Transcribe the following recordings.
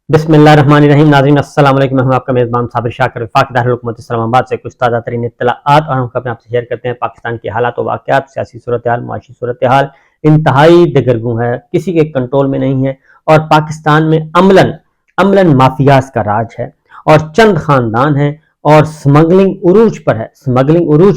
बिस्मिल्लाहिर्रहमानिर्रहीम। नाज़रीन अस्सलाम वालेकुम। मैं हूं आपका मेज़बान साबिर शाकिर, वफाक दारुल इस्लामाबाद से कुछ ताज़ा तरीन इत्तलाआत और हम अपने आपसे शेयर करते हैं। पाकिस्तान के हालात व वाक़यात, सियासी सूरत हाल, मुआशी सूरत हाल इंतहाई दिगरगू है, किसी के कंट्रोल में नहीं है और पाकिस्तान में अमलन माफियाज का राज है और चंद खानदान है और स्मगलिंग उरूज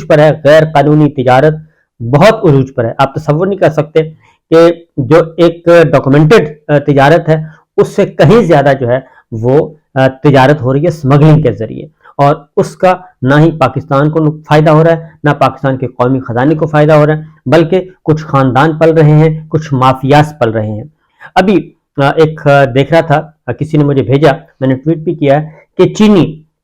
पर है। गैर कानूनी तिजारत बहुत उरूज पर है। आप तसव्वुर नहीं कर सकते कि जो एक डॉक्यूमेंटेड तिजारत है उससे कहीं ज्यादा जो है वो तिजारत हो रही है स्मगलिंग के जरिए, और उसका ना ही पाकिस्तान को फायदा हो रहा है, ना पाकिस्तान के कौमी खजाने को फायदा हो रहा है, बल्कि कुछ खानदान पल रहे हैं, कुछ माफियाज पल रहे हैं। अभी एक देख रहा था, किसी ने मुझे भेजा, मैंने ट्वीट भी किया है कि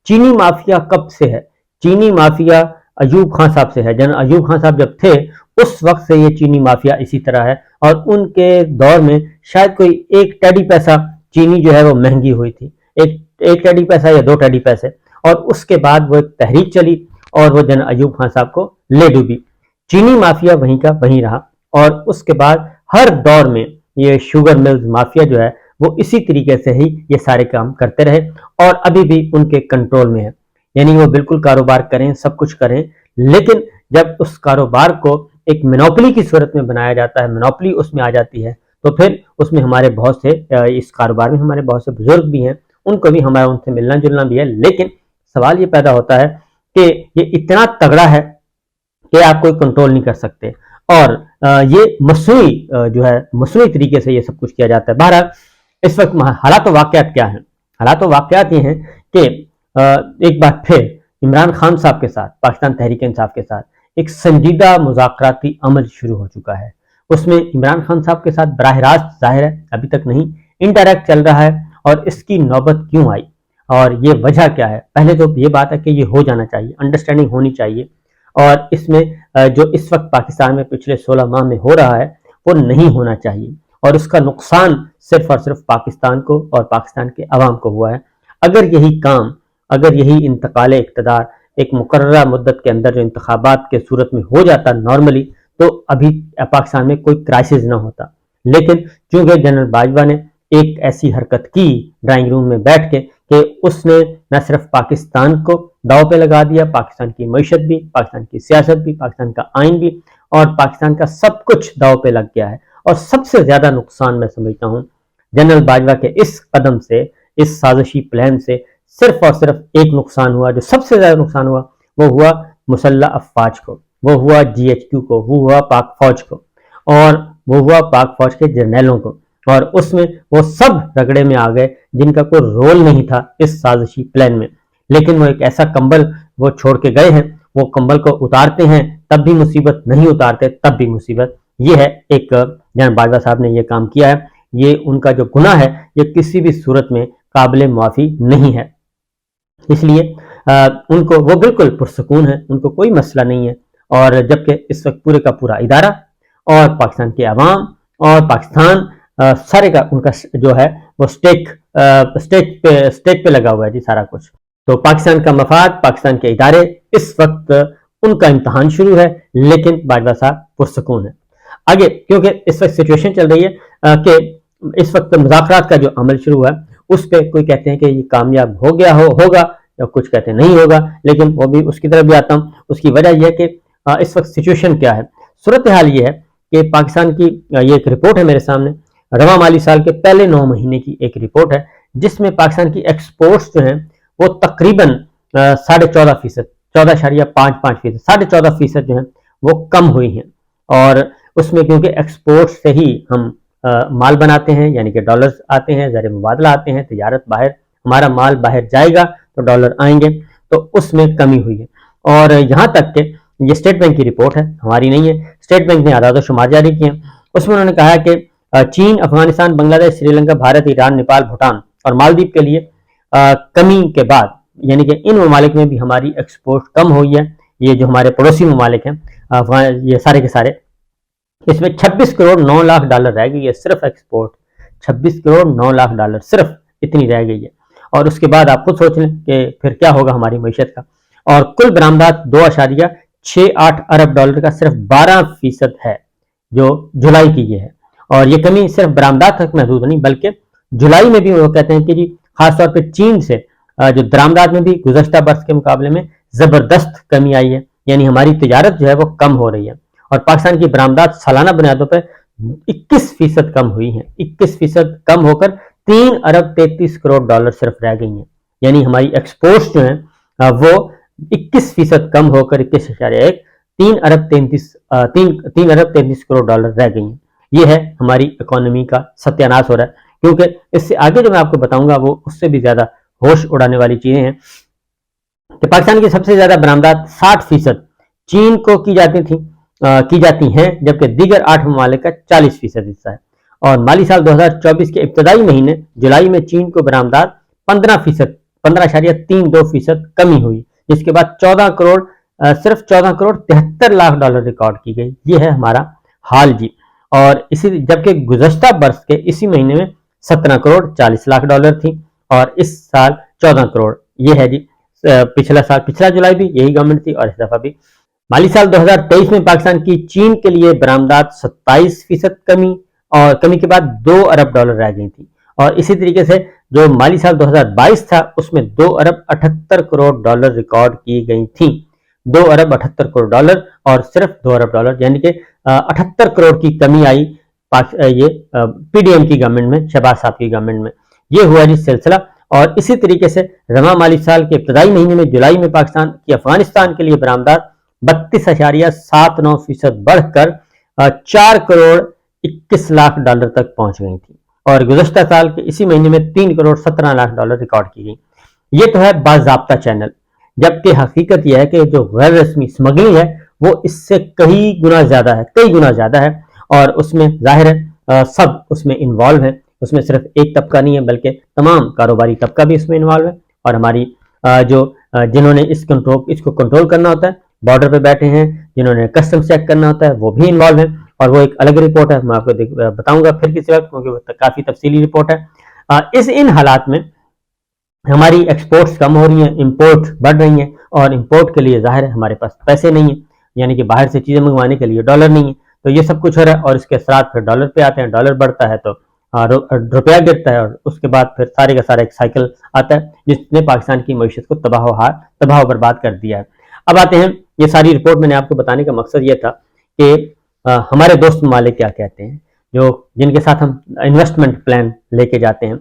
चीनी माफिया कब से है। चीनी माफिया अयूब खान साहब से है। जनरल अयूब खान साहब जब थे उस वक्त से ये चीनी माफिया इसी तरह है, और उनके दौर में शायद कोई एक टेडी पैसा चीनी जो है वो महंगी हुई थी, एक टेडी पैसा या 2 टेडी पैसे, और उसके बाद वो एक तहरीक चली और वो जनरल अयूब खान साहब को ले डूबी। चीनी माफिया वहीं का वहीं रहा, और उसके बाद हर दौर में ये शुगर मिल्स माफिया जो है वो इसी तरीके से ही ये सारे काम करते रहे और अभी भी उनके कंट्रोल में है। यानी वो बिल्कुल कारोबार करें, सब कुछ करें, लेकिन जब उस कारोबार को एक मोनोपोली की सूरत में बनाया जाता है, मोनोपोली उसमें आ जाती है, तो फिर उसमें हमारे बहुत से इस कारोबार में हमारे बहुत से बुजुर्ग भी हैं, उनको भी हमारा उनसे मिलना जुलना भी है। लेकिन सवाल ये पैदा होता है कि ये इतना तगड़ा है कि आप कोई कंट्रोल नहीं कर सकते, और ये मसनूई तरीके से ये सब कुछ किया जाता है। बहरहाल इस वक्त हालात वाक़यात क्या हैं? हालात वाक़यात ये हैं कि एक बार फिर इमरान खान साहब के साथ, पाकिस्तान तहरीक इंसाफ के साथ एक संजीदा मुज़ाकराती अमल शुरू हो चुका है। उसमें इमरान खान साहब के साथ बराह रास्त, जाहिर है अभी तक नहीं, इनडायरेक्ट चल रहा है, और इसकी नौबत क्यों आई और ये वजह क्या है? पहले तो ये बात है कि ये हो जाना चाहिए, अंडरस्टैंडिंग होनी चाहिए, और इसमें जो इस वक्त पाकिस्तान में पिछले 16 माह में हो रहा है वो नहीं होना चाहिए, और उसका नुकसान सिर्फ और सिर्फ पाकिस्तान को और पाकिस्तान के अवाम को हुआ है। अगर यही इंतकाल इक़्तिदार एक मुकर्ररा मुद्दत के अंदर जो इंतखाबात के सूरत में हो जाता नॉर्मली, तो अभी पाकिस्तान में कोई क्राइसिस ना होता। लेकिन चूंकि जनरल बाजवा ने एक ऐसी हरकत की ड्राइंग रूम में बैठ के कि उसने न सिर्फ पाकिस्तान को दाव पे लगा दिया, पाकिस्तान की मईशत भी, पाकिस्तान की सियासत भी, पाकिस्तान का आइन भी, और पाकिस्तान का सब कुछ दाव पे लग गया है। और सबसे ज्यादा नुकसान मैं समझता हूँ जनरल बाजवा के इस कदम से, इस साजिशी प्लान से सिर्फ और सिर्फ एक नुकसान हुआ, जो सबसे ज्यादा नुकसान हुआ, वो हुआ मुसल्लह अफवाज को, वो हुआ GHQ को, वो हुआ पाक फौज को, और वो हुआ पाक फौज के जर्नैलों को, और उसमें वो सब रगड़े में आ गए जिनका कोई रोल नहीं था इस साजिशी प्लान में। लेकिन वो एक ऐसा कंबल वो छोड़ के गए हैं, वो कंबल को उतारते हैं तब भी मुसीबत, नहीं उतारते तब भी मुसीबत। ये है एक जनरल बाजवा साहब ने ये काम किया है, ये उनका जो गुनाह है ये किसी भी सूरत में काबिल मुआफ़ी नहीं है। इसलिए उनको, वो बिल्कुल पुरसकून है, उनको कोई मसला नहीं है, और जबकि इस वक्त पूरे का पूरा इदारा और पाकिस्तान के अवाम और पाकिस्तान सारे का उनका जो है वो स्टेक पे लगा हुआ है जी सारा कुछ। तो पाकिस्तान का मफाद, पाकिस्तान के इदारे, इस वक्त उनका इम्तहान शुरू है, लेकिन बाजवा साहब पुरसकून है। आगे क्योंकि इस वक्त सिचुएशन चल रही है कि इस वक्त मुज़ाकरात का जो अमल शुरू हुआ है उस पर कोई कहते हैं कि ये कामयाब हो गया होगा, या कुछ कहते हैं नहीं होगा, लेकिन वो भी उसकी तरफ भी आता हूँ। उसकी वजह यह है कि इस वक्त सिचुएशन क्या है, सूरत हाल ये है कि पाकिस्तान की ये एक रिपोर्ट है मेरे सामने, रवा माली साल के पहले 9 महीने की एक रिपोर्ट है, जिसमें पाकिस्तान की एक्सपोर्ट्स जो हैं वो तकरीबन 14.5%, 14.55%, 14.5% जो है वो कम हुई हैं। और उसमें क्योंकि एक्सपोर्ट से ही हम माल बनाते हैं, यानी कि डॉलर्स आते हैं, ज़र मुबादला आते हैं, तिजारत बाहर, हमारा माल बाहर जाएगा तो डॉलर आएंगे, तो उसमें कमी हुई है। और यहाँ तक कि ये स्टेट बैंक की रिपोर्ट है, हमारी नहीं है, स्टेट बैंक ने आदाद शुमार जारी किए हैं। उसमें उन्होंने कहा है कि चीन, अफगानिस्तान, बांग्लादेश, श्रीलंका, भारत, ईरान, नेपाल, भूटान और मालदीव के लिए कमी के बाद, यानी कि इन ममालिक में भी हमारी एक्सपोर्ट कम हुई है। ये जो हमारे पड़ोसी ममालिक हैं ये सारे के सारे, इसमें 26 करोड़ 9 लाख डॉलर रह गई है सिर्फ एक्सपोर्ट, 26 करोड़ 9 लाख डॉलर सिर्फ इतनी रह गई है। और उसके बाद आप खुद सोच लें कि फिर क्या होगा हमारी मईशत का। और कुल बरामदात 2.68 अरब डॉलर का सिर्फ 12% है जो जुलाई की ये है, और ये कमी सिर्फ बरामदात तक महदूद नहीं बल्कि जुलाई में भी वो कहते हैं कि जी खासतौर पर चीन से जो दरामदात में भी गुज़श्ता बरस के मुकाबले में ज़बरदस्त कमी आई है, यानी हमारी तिजारत जो है वो कम हो रही है और पाकिस्तान की बरामदात सालाना बुनियादों पर 21% कम हुई हैं। 21% कम होकर 3 अरब 33 करोड़ डॉलर सिर्फ रह गई हैं, यानी हमारी एक्सपोर्ट्स जो हैं वो 21% कम होकर 21.1 3 अरब 33 करोड़ डॉलर रह गई हैं। ये है हमारी इकोनॉमी का सत्यानाश हो रहा है, क्योंकि इससे आगे जो मैं आपको बताऊंगा वो उससे भी ज्यादा होश उड़ाने वाली चीजें हैं कि पाकिस्तान की सबसे ज्यादा बरामदात 60% चीन को की जाती हैं, जबकि दीगर 8 ममालिक का 40% हिस्सा है। और माली साल 2024 के इब्तदाई महीने जुलाई में चीन को बरामदात 15.32% कमी हुई, जिसके बाद सिर्फ 14 करोड़ 73 लाख डॉलर रिकॉर्ड की गई। ये है हमारा हाल जी। और इसी जबकि गुज़श्ता बरस के इसी महीने में 17 करोड़ 40 लाख डॉलर थी और इस साल 14 करोड़। ये है जी पिछला जुलाई भी यही गवर्नमेंट थी और इस दफा भी। माली साल 2023 में पाकिस्तान की चीन के लिए बरामदात 27% कमी और कमी के बाद 2 अरब डॉलर रह गई थी। और इसी तरीके से जो माली साल 2022 था उसमें 2 अरब 78 करोड़ डॉलर रिकॉर्ड की गई थी। 2 अरब 78 करोड़ डॉलर और सिर्फ 2 अरब डॉलर, यानी कि 78 करोड़ की कमी आई ये पीडीएम की गवर्नमेंट में, शहबाज साहब की गवर्नमेंट में। ये हुआ जी सिलसिला। और इसी तरीके से रवा माली साल के इब्तदाई महीने में जुलाई में पाकिस्तान की अफगानिस्तान के लिए बरामदात 32.79% बढ़कर 4 करोड़ 21 लाख डॉलर तक पहुंच गई थी और गुज़श्ता साल के इसी महीने में 3 करोड़ 17 लाख डॉलर रिकॉर्ड की गई। ये तो है बाज़ाब्ता चैनल, जबकि हकीकत यह है कि जो गैर रस्मी स्मगलिंग है वो इससे कई गुना ज्यादा है और उसमें जाहिर है सब उसमें इन्वॉल्व है। उसमें सिर्फ एक तबका नहीं है बल्कि तमाम कारोबारी तबका भी इसमें इन्वॉल्व है और हमारी जिन्होंने इसको कंट्रोल करना होता है, बॉर्डर पे बैठे हैं, जिन्होंने कस्टम चेक करना होता है, वो भी इन्वॉल्व है। और वो एक अलग रिपोर्ट है, मैं आपको बताऊंगा फिर किसी वक्त, क्योंकि वो काफी तफसीली रिपोर्ट है। इन हालात में हमारी एक्सपोर्ट्स कम हो रही हैं, इंपोर्ट बढ़ रही हैं और इंपोर्ट के लिए जाहिर है हमारे पास पैसे नहीं है, यानी कि बाहर से चीजें मंगवाने के लिए डॉलर नहीं है। तो ये सब कुछ हो रहा है और इसके असरात फिर डॉलर पे आते हैं। डॉलर बढ़ता है तो रुपया गिरता है और उसके बाद फिर सारे का सारा एक साइकिल आता है जिसने पाकिस्तान की मईशत को तबाह बर्बाद कर दिया है। अब आते हैं, ये सारी रिपोर्ट मैंने आपको बताने का मकसद ये था कि हमारे दोस्त ममालिक क्या कहते हैं, जिनके साथ हम इन्वेस्टमेंट प्लान लेके जाते हैं।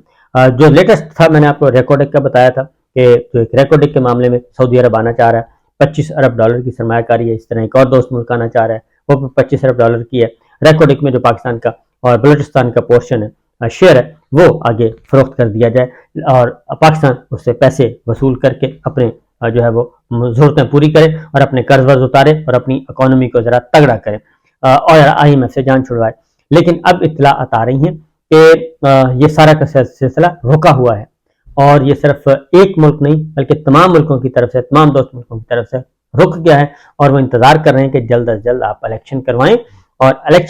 जो लेटेस्ट था मैंने आपको रेकोडेक का बताया था कि जो एक रेकोडेक के मामले में सऊदी अरब आना चाह रहा है, 25 अरब डॉलर की सरमायाकारी है। इस तरह एक और दोस्त मुल्क आना चाह रहा है, वो 25 अरब डॉलर की है। रेकोडेक में जो पाकिस्तान का और बलूचिस्तान का पोर्शन है, शेयर है, वो आगे फरोख्त कर दिया जाए और पाकिस्तान उससे पैसे वसूल करके अपने जो है वो जरूरतें पूरी करे और अपने कर्ज वर्ज उतारे और अपनी इकोनॉमी को जरा तगड़ा करे और IMF से जान छुड़वाए। लेकिन अब इत्तलाआत आ रही हैं कि ये सारा का सिलसिला रुका हुआ है और ये सिर्फ एक मुल्क नहीं बल्कि तमाम मुल्कों की तरफ से, तमाम दोस्त मुल्कों की तरफ से रुक गया है और वो इंतजार कर रहे हैं कि जल्द अज जल्द आप इलेक्शन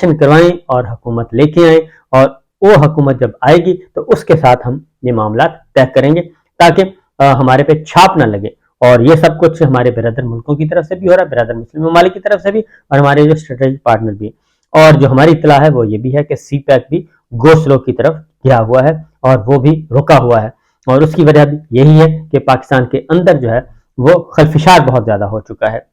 करवाएं और हुकूमत लेके आए और वो हुकूमत जब आएगी तो उसके साथ हम ये मामला तय करेंगे ताकि हमारे पे छाप ना लगे। और ये सब कुछ हमारे बिरादर मुल्कों की तरफ से भी हो रहा है, बिरादर मुस्लिम ममालिक की तरफ से भी और हमारे जो स्ट्रेटेजिक पार्टनर भी। और जो हमारी इत्तला है वो ये भी है कि CPEC भी गो स्लो की तरफ गिरा हुआ है और वो भी रुका हुआ है और उसकी वजह भी यही है कि पाकिस्तान के अंदर जो है वो खलफिशार बहुत ज्यादा हो चुका है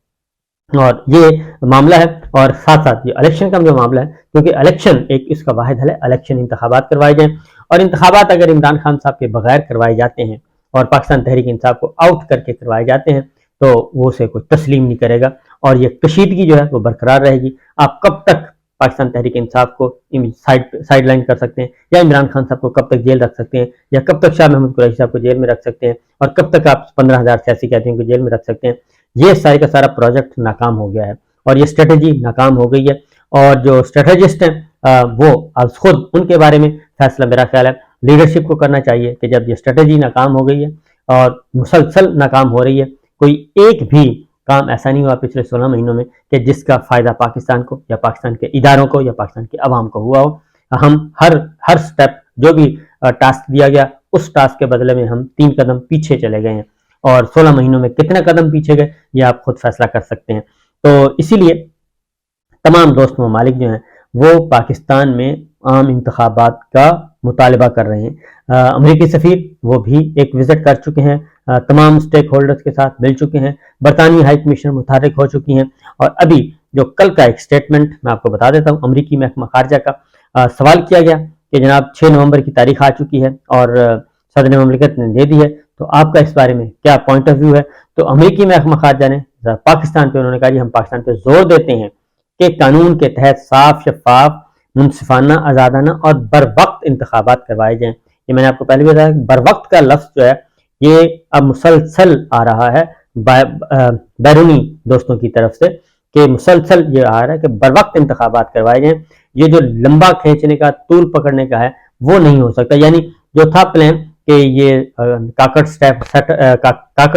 और ये मामला है। और साथ साथ ये इलेक्शन का जो मामला है, क्योंकि इलेक्शन एक इसका वाहिद हल है, इलेक्शन इंतखाबात करवाए जाएं और इंतखाबात अगर इमरान खान साहब के बगैर करवाए जाते हैं और पाकिस्तान तहरीक इंसाफ को आउट करके करवाए जाते हैं तो वो उसे कोई तस्लीम नहीं करेगा और ये कशीदगी जो है वो बरकरार रहेगी। आप कब तक पाकिस्तान तहरीक इंसाफ को साइड लाइन कर सकते हैं या इमरान खान साहब को कब तक जेल रख सकते हैं या कब तक शाह महमूद कुरैशी साहब को जेल में रख सकते हैं और कब तक आप 15,000 सियासी कैदियों को जेल में रख सकते हैं। ये सारे का सारा प्रोजेक्ट नाकाम हो गया है और ये स्ट्रेटेजी नाकाम हो गई है और जो स्ट्रेटेजिस्ट हैं वो अब खुद उनके बारे में फैसला मेरा ख्याल है लीडरशिप को करना चाहिए कि जब ये स्ट्रेटेजी नाकाम हो गई है और मुसलसल नाकाम हो रही है, कोई एक भी काम ऐसा नहीं हुआ पिछले 16 महीनों में कि जिसका फायदा पाकिस्तान को या पाकिस्तान के इदारों को या पाकिस्तान के अवाम को हुआ हो। हम हर स्टेप जो भी टास्क दिया गया उस टास्क के बदले में हम 3 कदम पीछे चले गए हैं और 16 महीनों में कितने कदम पीछे गए ये आप खुद फैसला कर सकते हैं। तो इसीलिए तमाम दोस्त ममालिक जो हैं वो पाकिस्तान में عام انتخابات کا مطالبہ کر رہے ہیں۔ امریکی سفیر وہ بھی ایک وزٹ کر چکے ہیں، تمام سٹیک ہولڈرز کے ساتھ مل چکے ہیں، برطانوی ہائی کمیشن متحرک ہو چکی ہیں، اور ابھی جو کل کا ایک سٹیٹمنٹ میں آپ کو بتا دیتا ہوں، امریکی محکمہ خارجہ کا سوال کیا گیا کہ جناب 6 نومبر کی تاریخ آ چکی ہے اور صدر مملکت نے دے دی ہے، تو آپ کا اس بارے میں کیا پوائنٹ آف ویو ہے؟ تو امریکی محکمہ خارجہ نے پاکستان پہ انہوں نے کہا جی ہم پاکستان پہ زور دیتے ہیں کہ قانون کے تحت صاف، شفاف، منصفانہ، آزادانہ اور بر وقت انتخابات کروائے جائیں۔ یہ میں نے آپ کو پہلے بھی بتایا، بر وقت کا لفظ جو ہے یہ اب مسلسل آ رہا ہے بیرونی دوستوں کی طرف سے، کہ مسلسل یہ آ رہا ہے کہ بر وقت انتخابات کروائے جائیں۔ یہ جو لمبا کھینچنے کا، طول پکڑنے کا ہے، وہ نہیں ہو سکتا۔ یعنی جو تھا پلان کہ یہ کاکڑ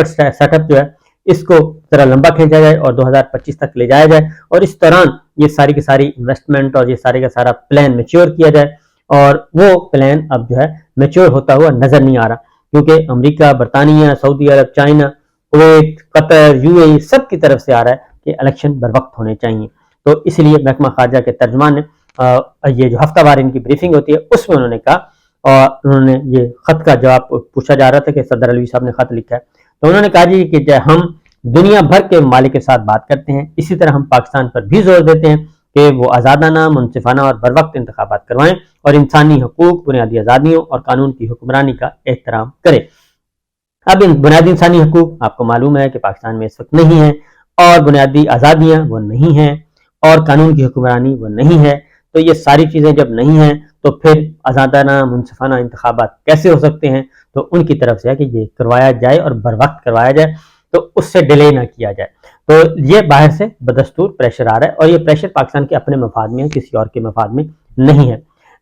سیٹ اپ جو ہے اس کو ذرا لمبا کھینچا جائے اور 2025 تک لے جایا جائے، اور اس دوران یہ ساری کی ساری انویسٹمنٹ اور یہ سارے کا سارا پلان میچور کیا جائے، اور وہ پلان اب جو ہے میچور ہوتا ہوا نظر نہیں آ رہا، کیونکہ امریکہ، برطانیہ، سعودی عرب، چائنا، کویت، قطر، یو اے ای سب کی طرف سے آ رہا ہے کہ الیکشن بر وقت ہونے چاہیے۔ تو اس لیے محکمہ خارجہ کے ترجمان نے یہ جو ہفتہ وار ان کی بریفنگ ہوتی ہے اس میں انہوں نے کہا، اور انہوں نے یہ خط کا جواب پوچھا جا رہا تھا کہ صدر علوی صاحب نے خط لکھا ہے، تو انہوں نے کہا جی کہ ہم دنیا بھر کے ممالک کے ساتھ بات کرتے ہیں، اسی طرح ہم پاکستان پر بھی زور دیتے ہیں کہ وہ آزادانہ، منصفانہ اور بر وقت انتخابات کروائیں اور انسانی حقوق، بنیادی آزادیوں اور قانون کی حکمرانی کا احترام کریں۔ اب ان بنیادی انسانی حقوق آپ کو معلوم ہے کہ پاکستان میں اس وقت نہیں ہے، اور بنیادی آزادیاں وہ نہیں ہیں، اور قانون کی حکمرانی وہ نہیں ہے۔ تو یہ ساری چیزیں جب نہیں ہیں تو پھر آزادانہ، منصفانہ انتخابات کیسے ہو سکتے ہیں؟ تو ان کی طرف سے ہے کہ یہ کروایا جائے اور بر وقت کروایا جائے، تو اس سے ڈیلے نہ کیا جائے۔ تو یہ باہر سے بدستور پریشر آ رہا ہے، اور یہ پریشر پاکستان کے اپنے مفاد میں ہے، کسی اور کے مفاد میں نہیں ہے۔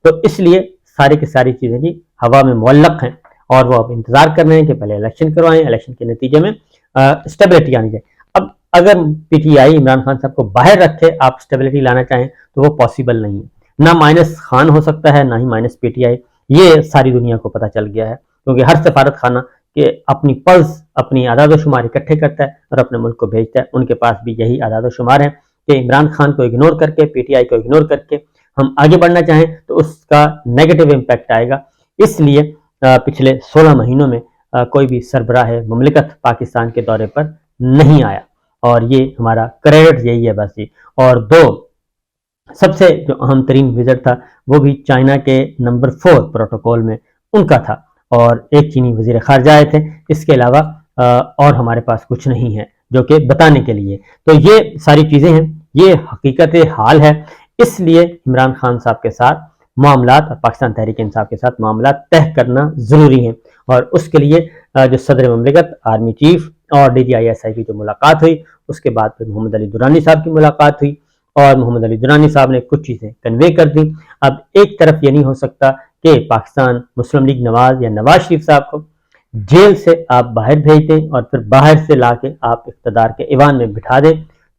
تو اس لیے ساری کی ساری چیزیں جی ہوا میں معلق ہیں، اور وہ اب انتظار کر رہے ہیں کہ پہلے الیکشن کروائیں، الیکشن کے نتیجے میں اسٹیبلٹی آنی چاہیے۔ اب اگر P T I Imran Khan صاحب کو باہر رکھے آپ اسٹیبلٹی لانا چاہیں تو وہ پاسبل نہیں ہے، نہ مائنس خان ہو سکتا ہے، نہ ہی مائنس پی ٹی آئی۔ یہ ساری دنیا کو پتہ چل گیا ہے، کیونکہ ہر سفارت خانہ کہ اپنی پلس، اپنی اعداد و شمار اکٹھے کرتا ہے اور اپنے ملک کو بھیجتا ہے۔ ان کے پاس بھی یہی اعداد و شمار ہیں کہ عمران خان کو اگنور کر کے، پی ٹی آئی کو اگنور کر کے ہم آگے بڑھنا چاہیں تو اس کا نیگیٹو امپیکٹ آئے گا۔ اس لیے پچھلے 16 مہینوں میں کوئی بھی سربراہ مملکت پاکستان کے دورے پر نہیں آیا، اور یہ ہمارا کریڈٹ یہی ہے بس جی۔ اور دو سب سے جو اہم ترین وزٹ تھا وہ بھی چائنا کے نمبر 4 پروٹوکول میں ان کا تھا، اور ایک چینی وزیر خارجہ آئے تھے۔ اس کے علاوہ اور ہمارے پاس کچھ نہیں ہے جو کہ بتانے کے لیے۔ تو یہ ساری چیزیں ہیں، یہ حقیقت حال ہے۔ اس لیے عمران خان صاحب کے ساتھ معاملات اور پاکستان تحریک انصاف کے ساتھ معاملات طے کرنا ضروری ہیں، اور اس کے لیے جو صدر مملکت، آرمی چیف اور D G I S I کی جو ملاقات ہوئی، اس کے بعد پھر محمد علی درانی صاحب کی ملاقات ہوئی، اور محمد علی درانی صاحب نے کچھ چیزیں کنوے کر دی۔ اب ایک طرف یہ نہیں ہو سکتا کہ پاکستان مسلم لیگ نواز یا نواز شریف صاحب کو جیل سے آپ باہر بھیج دیں اور پھر باہر سے لا کے آپ اقتدار کے ایوان میں بٹھا دیں،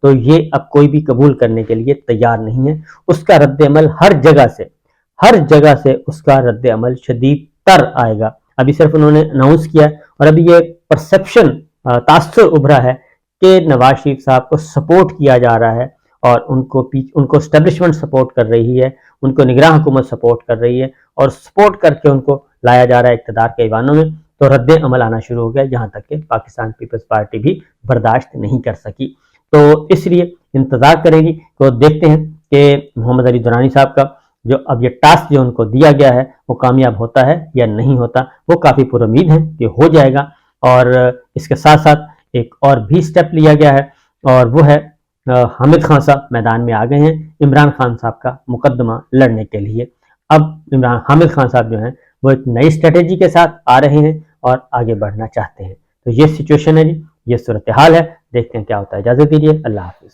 تو یہ اب کوئی بھی قبول کرنے کے لیے تیار نہیں ہے۔ اس کا رد عمل ہر جگہ سے اس کا رد عمل شدید تر آئے گا۔ ابھی صرف انہوں نے اناؤنس کیا، اور ابھی یہ پرسپشن، تاثر ابھرا ہے کہ نواز شریف صاحب کو سپورٹ کیا جا رہا ہے، اور ان کو اسٹیبلشمنٹ سپورٹ کر رہی ہے، ان کو نگراں حکومت سپورٹ کر رہی ہے، اور سپورٹ کر کے ان کو لایا جا رہا ہے اقتدار کے ایوانوں میں۔ تو رد عمل آنا شروع ہو گیا، جہاں تک کہ پاکستان پیپلز پارٹی بھی برداشت نہیں کر سکی۔ تو اس لیے انتظار کریں گی، تو دیکھتے ہیں کہ محمد علی درانی صاحب کا جو اب یہ ٹاسک جو ان کو دیا گیا ہے وہ کامیاب ہوتا ہے یا نہیں ہوتا۔ وہ کافی پر امید ہے کہ ہو جائے گا، اور اس کے ساتھ ساتھ ایک اور بھی سٹیپ لیا گیا ہے، اور وہ ہے حامد خان صاحب میدان میں آ گئے ہیں عمران خان صاحب کا مقدمہ لڑنے کے لیے۔ اب حامد خان صاحب جو ہیں وہ ایک نئی اسٹریٹجی کے ساتھ آ رہے ہیں اور آگے بڑھنا چاہتے ہیں۔ تو یہ سچویشن ہے جی، یہ صورتحال ہے، دیکھتے ہیں کیا ہوتا ہے۔ اجازت دیجیے، اللہ حافظ۔